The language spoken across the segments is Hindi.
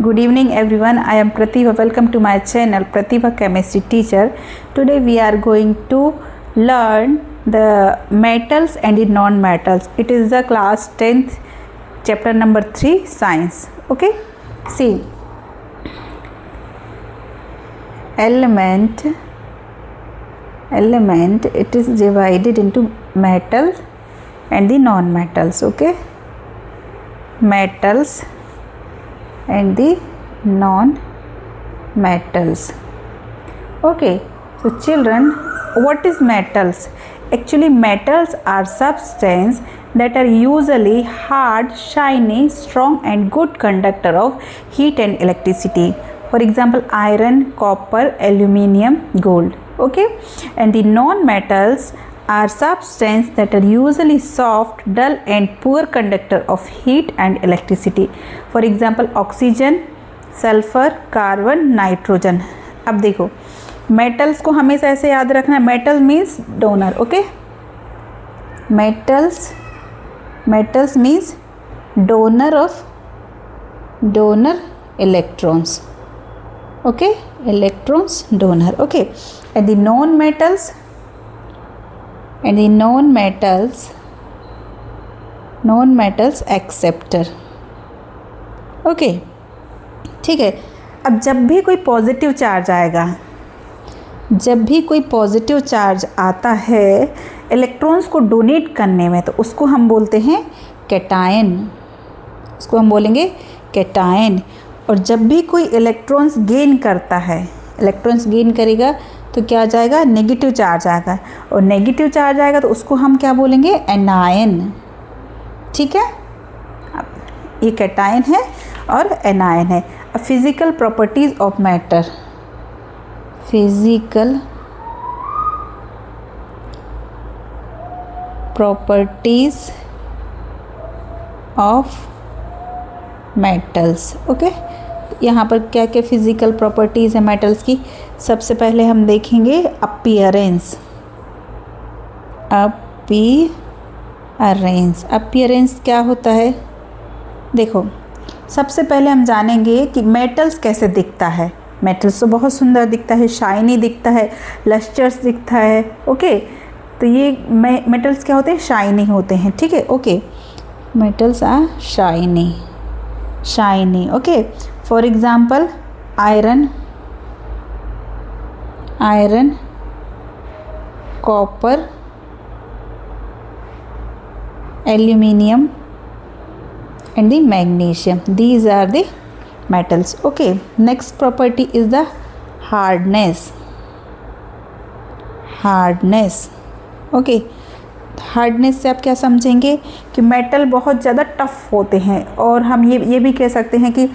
Good evening everyone. I am Pratibha. Welcome to my channel Pratibha Chemistry Teacher. Today we are going to learn the metals and the non-metals. It is the class 10th chapter number 3 science. Okay. See, element it is divided into metal and the non-metals. Okay, metals and the non-metals. Okay, so children, what is metals? Actually, metals are substances that are usually hard, shiny, strong and good conductor of heat and electricity. For example, iron, copper, aluminium, gold. Okay, and the non-metals are substances that are usually soft, dull and poor conductor of heat and electricity. For example, oxygen, sulphur, carbon, nitrogen. अब देखो, मेटल्स को हमेशा ऐसे याद रखना है. Metal means donor. Okay, metals means donor electrons. Okay, electrons donor. Okay, and the non-metals acceptor. Okay, ठीक है. अब जब भी कोई पॉजिटिव चार्ज आता है इलेक्ट्रॉन्स को डोनेट करने में, तो उसको हम बोलते हैं कैटायन. उसको हम बोलेंगे कैटायन. और जब भी कोई इलेक्ट्रॉन्स गेन करता है, इलेक्ट्रॉन्स गेन करेगा तो क्या आ जाएगा? नेगेटिव चार्ज आएगा. और नेगेटिव चार्ज आएगा तो उसको हम क्या बोलेंगे? एनायन. ठीक है, ये कैटायन है और एनायन है. अब physical properties of matter. Physical properties of metals. Okay, यहाँ पर क्या क्या फिजिकल प्रॉपर्टीज़ है मेटल्स की. सबसे पहले हम देखेंगे अपीयरेंस. अपीयरेंस क्या होता है? देखो, सबसे पहले हम जानेंगे कि मेटल्स कैसे दिखता है. मेटल्स तो बहुत सुंदर दिखता है, शाइनी दिखता है, लस्टर्स दिखता है. ओके, तो ये मेटल्स क्या होते हैं? शाइनी होते हैं. ठीक है. Okay, metals are shiny. Okay, for example iron, copper, aluminium and the magnesium. These are the metals. Okay, next property is the hardness. Okay, hardness से आप क्या समझेंगे कि मेटल बहुत ज़्यादा टफ होते हैं. और हम ये भी कह सकते हैं कि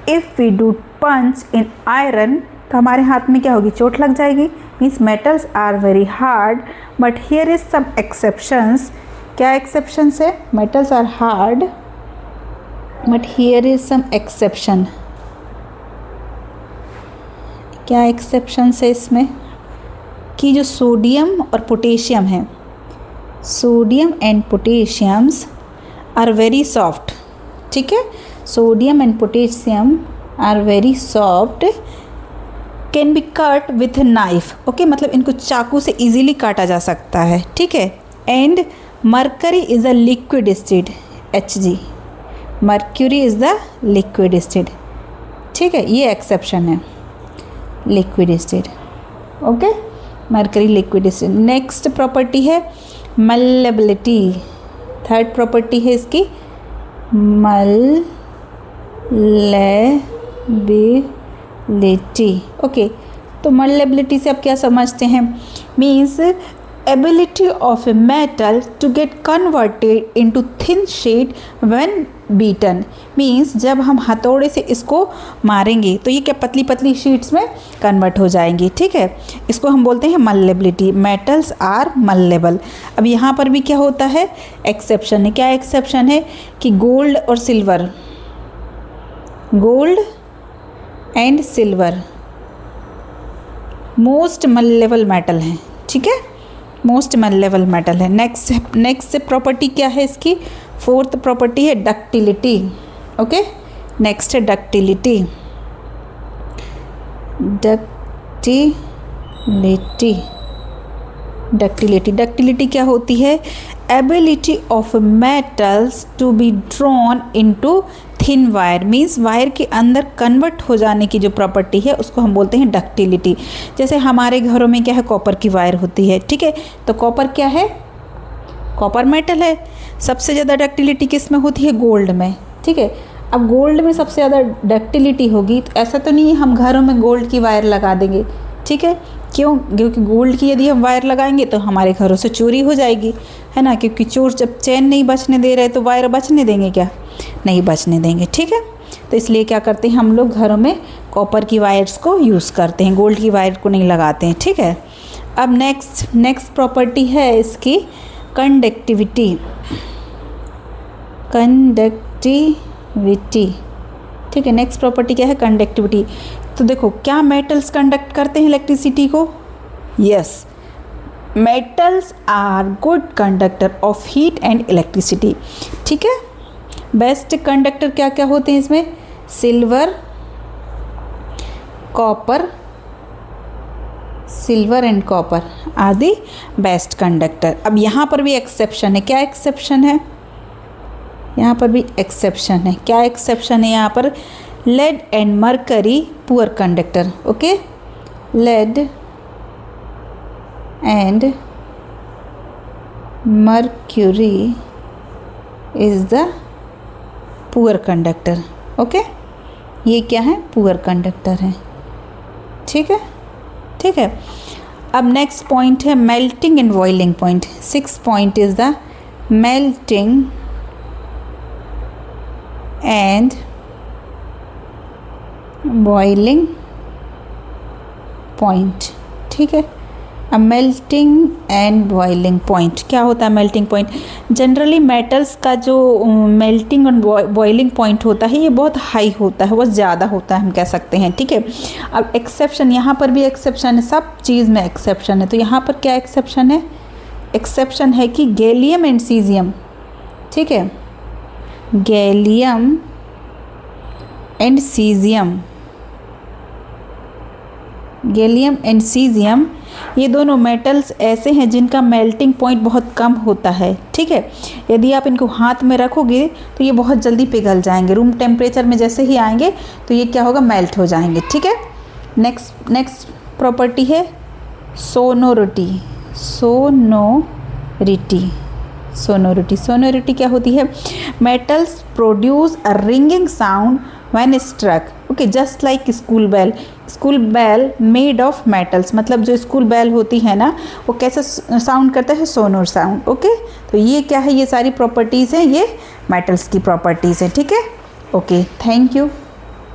if we do punch in iron, तो हमारे हाथ में क्या होगी? चोट लग जाएगी. Means metals are very hard, but here is some exceptions. क्या एक्सेप्शंस है? Metals are hard but here is some exception. क्या एक्सेप्शंस है इसमें? कि जो सोडियम और पोटेशियम है, sodium and potassiums are very soft. ठीक है, sodium and potassium are very soft, can be cut with knife. Okay, मतलब इनको चाकू से इजीली काटा जा सकता है. ठीक है. And mercury is a liquid state. Hg, mercury is the liquid state. ठीक है, ये एक्सेप्शन है, liquid state. Okay, mercury liquid state. Next property है मल्लेबिलिटी. थर्ड प्रॉपर्टी है इसकी मल्लेबिलिटी. ओके, तो मल्लेबिलिटी से आप क्या समझते हैं? Means ability of a metal to get converted into thin sheet when beaten. Means जब हम हथौड़े से इसको मारेंगे तो ये क्या पतली पतली शीट्स में कन्वर्ट हो जाएंगी. ठीक है, इसको हम बोलते हैं मल्लेबिलिटी. Metals are मल्लेबल. अब यहाँ पर भी क्या होता है? एक्सेप्शन है. क्या एक्सेप्शन है? कि gold and silver most malleable metal हैं. ठीक है, मोस्ट मल्लेबल मेटल है. नेक्स्ट प्रॉपर्टी क्या है इसकी? फोर्थ प्रॉपर्टी है डक्टिलिटी. ओके, नेक्स्ट है डक्टिलिटी। डक्टिलिटी क्या होती है? Ability of metals to be drawn into thin wire, means wire के अंदर कन्वर्ट हो जाने की जो प्रॉपर्टी है उसको हम बोलते हैं डक्टिलिटी। जैसे हमारे घरों में क्या है, कॉपर की वायर होती है, ठीक है, तो कॉपर क्या है? कॉपर मेटल है। सबसे ज़्यादा डक्टिलिटी किस में होती है? गोल्ड में, ठीक है। अब गोल्ड में सबसे ज़्यादा डक्टिलिटी होगी, तो ऐसा तो नहीं है हम घरों में गोल्ड की वायर लगा देंगे, ठीक है। क्यों? क्योंकि गोल्ड की यदि हम वायर लगाएंगे तो हमारे घरों से चोरी हो जाएगी, है ना, क्योंकि चोर जब चैन नहीं बचने दे रहे तो वायर बचने देंगे क्या? नहीं बचने देंगे, ठीक है। तो इसलिए क्या करते हैं हम लोग घरों में कॉपर की वायर्स को यूज़ करते हैं, गोल्ड की वायर को नहीं लगाते हैं, ठीक है। अब नेक्स्ट प्रॉपर्टी है इसकी कंडक्टिविटी। ठीक है, नेक्स्ट प्रॉपर्टी क्या है? कंडक्टिविटी। तो देखो, क्या मेटल्स कंडक्ट करते हैं इलेक्ट्रिसिटी को? Yes, metals are good conductor of heat and electricity, ठीक है। बेस्ट कंडक्टर क्या क्या होते हैं इसमें? Silver and copper are the best conductor. अब यहाँ पर भी एक्सेप्शन है। क्या एक्सेप्शन है? यहाँ पर भी एक्सेप्शन है। क्या एक्सेप्शन है यहाँ पर? Lead and mercury poor conductor, okay. Lead and mercury is the poor conductor, okay. ये क्या है? पुअर कंडक्टर है, ठीक है, ठीक है। अब नेक्स्ट पॉइंट है melting and boiling point. 6th point is the melting and boiling point, ठीक है। अब मेल्टिंग एंड बॉइलिंग पॉइंट क्या होता है? मेल्टिंग पॉइंट जनरली मेटल्स का जो मेल्टिंग और बॉइलिंग पॉइंट होता है ये बहुत हाई होता है, बहुत ज़्यादा होता है हम कह सकते हैं, ठीक है। अब एक्सेप्शन, यहाँ पर भी एक्सेप्शन है, सब चीज़ में एक्सेप्शन है। तो यहाँ पर क्या एक्सेप्शन है? एक्सेप्शन है कि गैलियम एंड सीजियम, ठीक है, गैलियम एंड सीजियम ये दोनों मेटल्स ऐसे हैं जिनका मेल्टिंग पॉइंट बहुत कम होता है, ठीक है। यदि आप इनको हाथ में रखोगे तो ये बहुत जल्दी पिघल जाएंगे, रूम टेम्परेचर में जैसे ही आएंगे तो ये क्या होगा? मेल्ट हो जाएंगे, ठीक है। नेक्स्ट प्रॉपर्टी है सोनोरिटी क्या होती है? Metals produce a ringing sound when struck, okay, just like school bell made of metals. मतलब जो स्कूल बेल होती है ना, वो कैसा साउंड करता है? सोनोर साउंड, ओके। तो ये क्या है? ये सारी प्रॉपर्टीज़ हैं, ये मेटल्स की प्रॉपर्टीज़ हैं, ठीक है। Okay, thank you.